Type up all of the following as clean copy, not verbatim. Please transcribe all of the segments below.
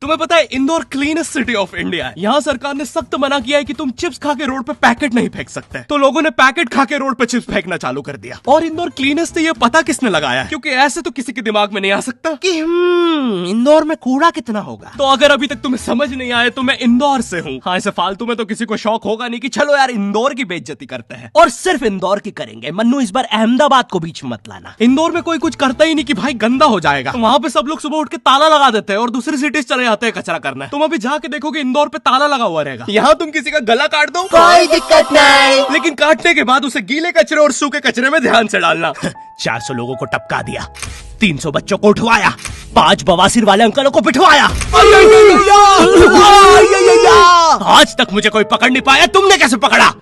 तुम्हें पता है Indore cleanest city of India है। यहाँ सरकार ने सख्त मना किया है कि तुम चिप्स खा के रोड पे पैकेट नहीं फेंक सकते। तो लोगों ने पैकेट खा के रोड पे चिप्स फेंकना चालू कर दिया। और इंदौर क्लीनेस्ट ये पता किसने लगाया है, क्योंकि ऐसे तो किसी के दिमाग में नहीं आ सकता कि इंदौर में कूड़ा कितना होगा। तो अगर अभी तक तुम्हें समझ नहीं आया तो मैं इंदौर से हूँ। हाँ, ऐसे फालतू में तो किसी को शौक होगा नहीं कि चलो यार इंदौर की बेइज्जती करते हैं, और सिर्फ इंदौर की करेंगे। मन्नू, इस बार अहमदाबाद को बीच में मत लाना। इंदौर में कोई कुछ करता ही नहीं कि भाई गंदा हो जाएगा। वहाँ पे सब लोग सुबह उठ के ताला लगा देते हैं और दूसरी सिटीज चले जाते हैं कचरा करना। तुम अभी जाके देखोगे इंदौर पे ताला लगा हुआ रहेगा। यहाँ तुम किसी का गला काट दो कोई दिक्कत नहीं, लेकिन काटने के बाद उसे गीले कचरे और सूखे कचरे में ध्यान से डालना। 400 लोगों को टपका दिया, 300 बच्चों को उठवाया, 5 बवासीर वाले अंकलों को बिठवाया। आज तक मुझे कोई पकड़ नहीं पाया, तुमने कैसे पकड़ा?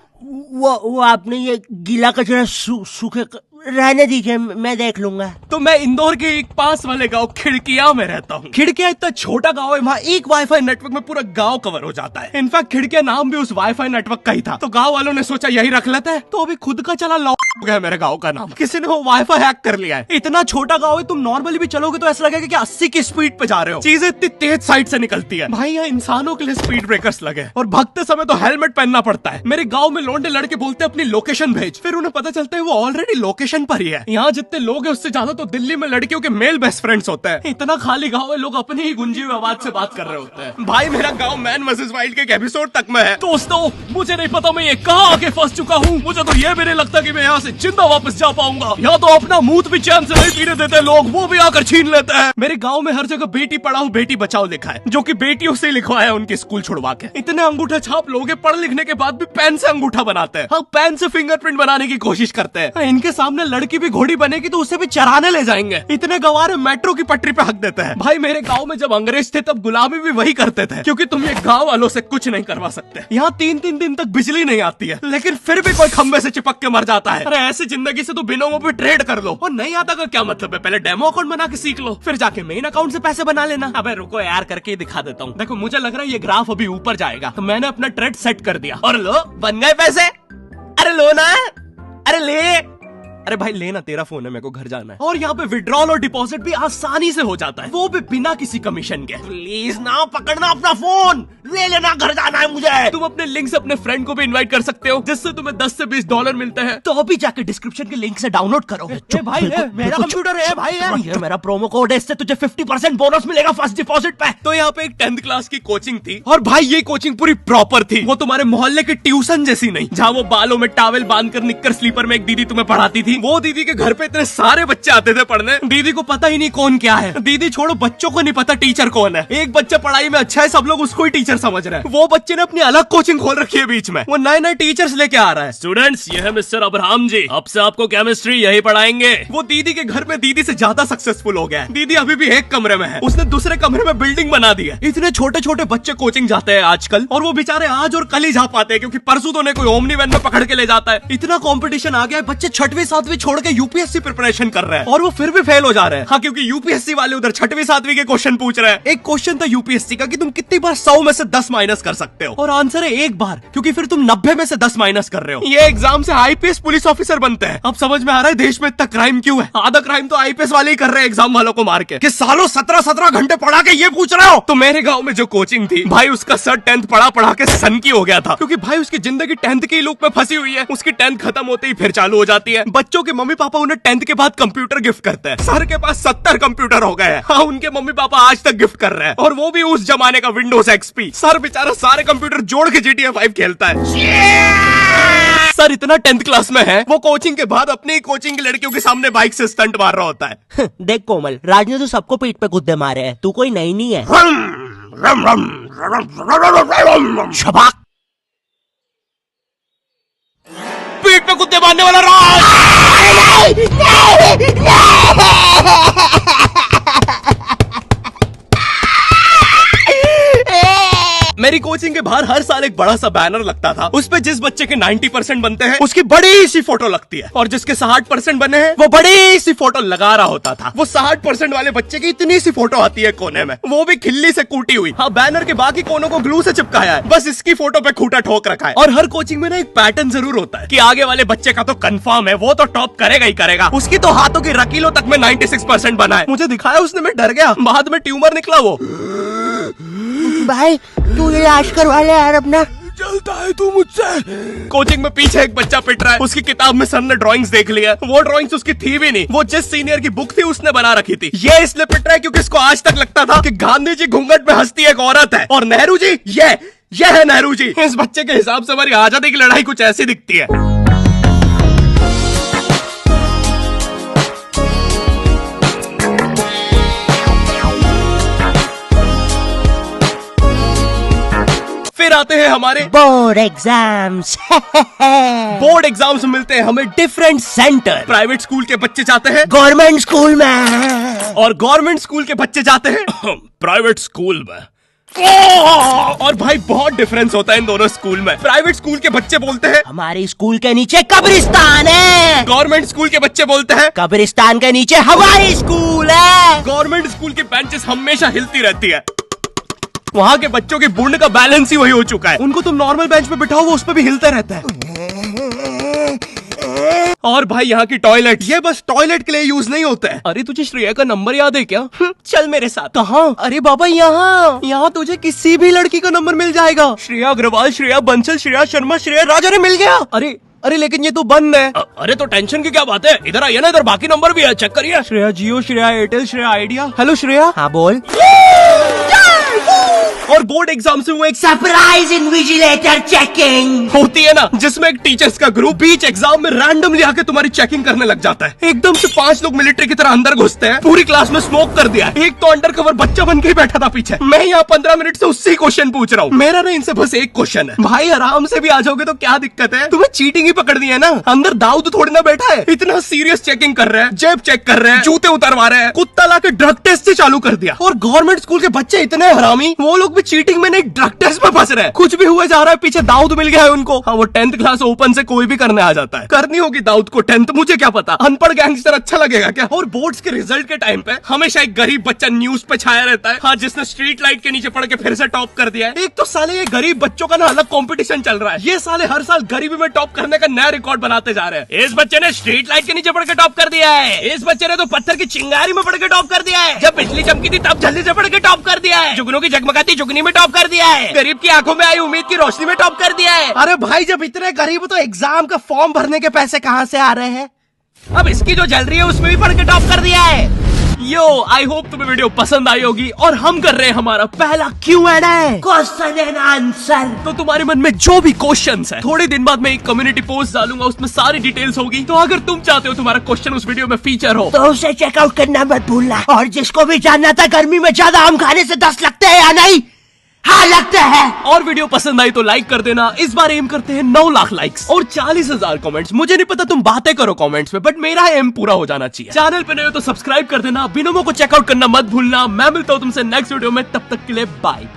वो आपने ये गीला कचरा सूखे रहने दीजिए, मैं देख लूंगा। तो मैं इंदौर के एक पास वाले गांव खिड़किया में रहता हूँ। खिड़किया इतना छोटा गांव है, वहाँ एक वाईफाई नेटवर्क में पूरा गांव कवर हो जाता है। इनफैक्ट खिड़किया नाम भी उस वाईफाई नेटवर्क का ही था, तो गांव वालों ने सोचा यही रख लेते हैं। तो अभी खुद का चला लॉक हो गया मेरे गाँव का नाम। किसी ने वो वाईफाई हैक कर लिया है। इतना छोटा गाँव है, तुम नॉर्मली भी चलोगे तो ऐसा लगेगा कि 80 की स्पीड पे जा रहे हो। चीजें इतनी तेज साइड से निकलती है। भाई यहाँ इंसानों के लिए स्पीड ब्रेकर्स लगे, और भगते समय तो हेलमेट पहनना पड़ता है। मेरे गाँव में लौंडे लड़के बोलते हैं अपनी लोकेशन भेज, फिर उन्हें पता चलता है वो ऑलरेडी लोकेशन पर ही है। यहाँ जितने लोग हैं उससे ज्यादा तो दिल्ली में लड़कियों के मेल बेस्ट फ्रेंड्स होते हैं। इतना खाली गांव है, लोग अपनी ही गुंजी हुई आवाज से बात कर रहे होते हैं। भाई मेरा गांव मैन वर्सेस वाइल्ड के एक एपिसोड तक में है। दोस्तों, मुझे नहीं पता मैं ये कहाँ आके फंस चुका हूँ। मुझे तो ये भी नहीं लगता कि मैं यहाँ से जिंदा वापस जा पाऊंगा। यहाँ तो अपना मूत भी चैन से नहीं पीने देते लोग, वो भी आकर छीन लेते हैं। मेरे गाँव में हर जगह बेटी पढ़ाओ बेटी बचाओ लिखा है, जो की बेटियों से लिखवाया उनके स्कूल छुड़वा के। इतने अंगूठा छाप लोग पढ़ लिखने के बाद भी पेन से अंगूठा बनाते हैं। हाँ, पेन से फिंगरप्रिंट बनाने की कोशिश करते हैं। इनके सामने लड़की भी घोड़ी बनेगी तो उसे भी चराने ले जाएंगे। इतने गवारे मेट्रो की पटरी पे हक देते हैं। भाई मेरे गांव में जब अंग्रेज थे तब गुलामी भी वही करते थे, क्योंकि तुम ये गांव वालों से कुछ नहीं करवा सकते। यहाँ 3-3 दिन तक बिजली नहीं आती है, लेकिन फिर भी कोई खंबे से चिपक के मर जाता है। अरे ऐसी जिंदगी से तो बिनोमो पे ट्रेड कर लो। और नहीं आता का क्या मतलब है, पहले डेमो अकाउंट बना के सीख लो, फिर जाके मेन अकाउंट से पैसे बना लेना। अबे रुको यार, करके ही दिखा देता हूँ। देखो, मुझे लग रहा है ये ग्राफ अभी ऊपर जाएगा, तो मैंने अपना ट्रेड सेट कर दिया और लो बन गए पैसे। अरे लो ना, अरे ले। अरे भाई लेना, तेरा फोन है, मेरे को घर जाना है। और यहाँ पे विड्रॉल और डिपॉजिट भी आसानी से हो जाता है, वो भी बिना किसी कमीशन के। प्लीज ना पकड़ना अपना फोन, ले लेना, घर जाना है मुझे। तुम अपने लिंक से अपने फ्रेंड को भी इनवाइट कर सकते हो, जिससे तुम्हें 10 से 20 डॉलर मिलते हैं। तो अभी जाके डिस्क्रिप्शन के लिंक से डाउनलोड करो। भाई मेरा कंप्यूटर है भाई, ये मेरा प्रोमो कोड है, इससे तुझे 50% बोनस मिलेगा फर्स्ट डिपॉजिट पे। तो यहाँ पे एक 10th क्लास की कोचिंग थी, और भाई ये कोचिंग पूरी प्रॉपर थी। वो तुम्हारे मोहल्ले के ट्यूशन जैसी नहीं, जहाँ वो बालों में टॉवेल बांधकर निक्कर स्लीपर में एक दीदी तुम्हें पढ़ाती थी। वो दीदी के घर पे इतने सारे बच्चे आते थे पढ़ने, दीदी को पता ही नहीं कौन क्या है। दीदी छोड़ो, बच्चों को नहीं पता टीचर कौन है। एक बच्चा पढ़ाई में अच्छा है, सब लोग उसको ही टीचर समझ रहे हैं। वो बच्चे ने अपनी अलग कोचिंग खोल रखी है बीच में, वो नए टीचर्स लेके आ रहा है। स्टूडेंट्स, ये है मिस्टर अब्राहम जी, अब से आपको केमिस्ट्री यही पढ़ाएंगे। वो दीदी के घर में दीदी से ज्यादा सक्सेसफुल हो गया है। दीदी अभी भी एक कमरे में है, उसने दूसरे कमरे में बिल्डिंग बना दी है। इतने छोटे छोटे बच्चे कोचिंग जाते हैं आजकल, और वो बेचारे आज और कल ही जा पाते हैं, क्योंकि परसों तो कोई ओमनी वैन में पकड़ के ले जाता है। इतना कंपटीशन आ गया है, बच्चे 6वीं 7वीं छोड़ के यूपीएससी प्रिपरेशन कर रहे हैं, और वो फिर भी फेल हो जा रहे हैं। हाँ, क्योंकि यूपीएससी वाले उधर 6वीं 7वीं के क्वेश्चन पूछ रहे हैं। एक क्वेश्चन था यूपीएससी का कि तुम कितनी बार 100 में से 10 माइनस कर सकते हो, और आंसर है 1 बार, क्योंकि फिर तुम 90 में से 10 माइनस कर रहे हो। ये एग्जाम से आईपीएस पुलिस ऑफिसर बनते हैं। अब समझ में आ रहा है देश में इतना क्राइम क्यों है। आधा क्राइम तो आईपीएस वाले ही कर रहे हैं एग्जाम वालों को मार के, कि सालों 17-17 घंटे पढ़ा के ये पूछ रहे हो। तो मेरे गाँव में जो कोचिंग थी, भाई उसका सर 10th पढ़ा के सन की हो गया था, क्योंकि भाई उसकी जिंदगी 10th की लूप में फंसी हुई है। उसकी 10th खत्म होते ही फिर चालू हो जाती है। बच्चों के मम्मी पापा उन्हें 10th के बाद कंप्यूटर गिफ्ट करते हैं। सर के पास 70 कंप्यूटर हो गए हैं। हाँ, उनके मम्मी पापा आज तक गिफ्ट कर रहे हैं, और वो भी उस जमाने का विंडोज एक्सपी। सर बेचारा सारे कंप्यूटर जोड़ के GTA 5 खेलता है। सर इतना 10th क्लास में है, वो कोचिंग के बाद अपनी कोचिंग की लड़कियों के सामने बाइक से स्टंट मार रहा होता है। देख कोमल, राज ने तो सबको पीठ पे गुद्दे मारे हैं, तू कोई नई नहीं है। शबाक, पीठ पे कुत्ते मारने वाला राज। मेरी कोचिंग के बाहर हर साल एक बड़ा सा बैनर लगता था, उस पे जिस बच्चे के 90% बनते हैं उसकी बड़ी सी फोटो लगती है, और जिसके 60% बने हैं वो बड़ी सी फोटो लगा रहा होता था। वो 60% वाले बच्चे की इतनी सी फोटो आती है कोने में, वो भी खिल्ली से कूटी हुई। हाँ, बैनर के बाकी कोनों को ग्लू से चिपकाया है, बस इसकी फोटो पे खूंटा ठोक रखा है। और हर कोचिंग में ना एक पैटर्न जरूर होता है कि आगे वाले बच्चे का तो कंफर्म है, वो तो टॉप करेगा ही करेगा। उसकी तो हाथों की रकीलों तक में 96% बना है। मुझे दिखाया उसने, मैं डर गया, बाद में ट्यूमर निकला वो। भाई तू इलाज करवा ले यार अपना। चलता है तू मुझसे। कोचिंग में पीछे एक बच्चा पिट रहा है, उसकी किताब में सर ने ड्राइंग्स देख लिया। वो ड्राइंग्स उसकी थी भी नहीं, वो जिस सीनियर की बुक थी उसने बना रखी थी। ये इसलिए पिट रहा है क्योंकि इसको आज तक लगता था कि गांधी जी घूंघट में हंसती एक औरत है और नेहरू जी ये है नेहरू जी। इस बच्चे के हिसाब से हमारी आजादी की लड़ाई कुछ ऐसी दिखती है। फिर आते हैं हमारे बोर्ड एग्जाम्स। बोर्ड एग्जाम्स मिलते हैं हमें डिफरेंट सेंटर। प्राइवेट स्कूल के बच्चे जाते हैं गवर्नमेंट स्कूल में और गवर्नमेंट स्कूल के बच्चे जाते हैं प्राइवेट स्कूल में। और भाई बहुत डिफरेंस होता है इन दोनों स्कूल में। प्राइवेट स्कूल के बच्चे बोलते हैं हमारे स्कूल के नीचे कब्रिस्तान है। गवर्नमेंट स्कूल के बच्चे बोलते हैं कब्रिस्तान के नीचे हमारी स्कूल है। गवर्नमेंट स्कूल की बेंचेस हमेशा हिलती रहती है। वहाँ के बच्चों के बुंड का बैलेंस ही वही हो चुका है। उनको तुम नॉर्मल बेंच पे बिठाओ वो उस पे भी हिलता रहता है। और भाई यहाँ की टॉयलेट ये बस टॉयलेट के लिए यूज नहीं होता है। अरे तुझे श्रेया का नंबर याद है क्या? चल मेरे साथ। कहाँ? अरे बाबा यहाँ तुझे किसी भी लड़की का नंबर मिल जाएगा। श्रेया अग्रवाल, श्रेया बंसल, श्रेया शर्मा, श्रेया राजा ने मिल गया। अरे लेकिन ये तो बंद है। अरे तो टेंशन की क्या बात है, इधर आइए ना, इधर बाकी नंबर भी है, चेक करिए। श्रेया जियो, श्रेया एयरटेल, श्रेया आइडिया। हेलो श्रेया। हाँ बोल। और बोर्ड एग्जाम से वो एक सरप्राइज इन्विजिलेटर चेकिंग होती है ना, जिसमें एक टीचर्स का ग्रुप बीच एग्जाम में रैंडमली आके तुम्हारी चेकिंग करने लग जाता है। एकदम से 5 लोग मिलिट्री की तरह अंदर घुसते हैं, पूरी क्लास में स्मोक कर दिया। एक तो अंडर कवर बच्चा बन के ही बैठा था पीछे। मैं यहाँ 15 मिनट से उससे क्वेश्चन पूछ रहा हूँ। मेरा ना इनसे बस एक क्वेश्चन है, भाई आराम से भी आ जाओगे तो क्या दिक्कत है? तुम्हें चीटिंग ही पकड़नी है ना, अंदर दाऊद थोड़ी ना बैठा है। इतना सीरियस चेकिंग कर रहे हैं, जेब चेक कर रहे हैं, जूते उतरवा रहे हैं, कुत्ता लाके ड्रग टेस्ट से चालू कर दिया। और गवर्नमेंट स्कूल के बच्चे इतने हरामी, वो लोग भी चीटिंग में नहीं ड्रग टेस्ट में फंस रहे हैं। कुछ भी हुआ जा रहा है, पीछे दाऊद मिल गया है उनको। हाँ वो 10th क्लास ओपन से कोई भी करने आ जाता है। करनी होगी दाऊद को 10th, मुझे क्या पता, अनपढ़ गैंगस्टर अच्छा लगेगा क्या? और बोर्ड्स के रिजल्ट के टाइम पे हमेशा एक गरीब बच्चा न्यूज पे छाया रहता है, हाँ, जिसने स्ट्रीट लाइट के नीचे पड़ के फिर से टॉप कर दिया है। एक तो साले ये गरीब बच्चों का ना अलग कंपटीशन चल रहा है। ये साले हर साल गरीबी में टॉप करने का नया रिकॉर्ड बनाते जा रहे हैं। इस बच्चे ने स्ट्रीट लाइट के नीचे पड़ के टॉप कर दिया है, इस बच्चे ने तो पत्थर की चिंगारी में पड़ के टॉप कर दिया है, जब बिजली चमकी थी तब जल्दी से पड़ के टॉप कर दिया है, जुगनू की जगमगाती जुगनी में टॉप कर दिया है, गरीब की आंखों में आई उम्मीद की रोशनी में टॉप कर दिया है। अरे भाई जब इतने गरीब हो तो एग्जाम का फॉर्म भरने के पैसे कहाँ से आ रहे हैं? अब इसकी जो जल रही है उसमें भी पढ़ के टॉप कर दिया है। यो आई होप तुम्हें वीडियो पसंद आई होगी और हम कर रहे हैं हमारा पहला Q&A, क्वेश्चन एंड आंसर। तो तुम्हारे मन में जो भी क्वेश्चंस है, थोड़े दिन बाद मैं एक कम्युनिटी पोस्ट डालूंगा, उसमें सारी डिटेल्स होगी। तो अगर तुम चाहते हो तुम्हारा क्वेश्चन उस वीडियो में फीचर हो तो उसे चेकआउट करना मत भूलना। और जिसको भी जानना था गर्मी में ज्यादा आम खाने से 10 लगते हैं या नहीं, हाँ लगता है। और वीडियो पसंद आई तो लाइक कर देना। इस बार एम करते हैं 9 लाख लाइक्स और 40,000 कमेंट्स। मुझे नहीं पता, तुम बातें करो कमेंट्स में, बट मेरा एम पूरा हो जाना चाहिए। चैनल पे नए हो तो सब्सक्राइब कर देना, बिनोमो को चेकआउट करना मत भूलना। मैं मिलता हूँ तुमसे नेक्स्ट वीडियो में, तब तक के लिए बाय।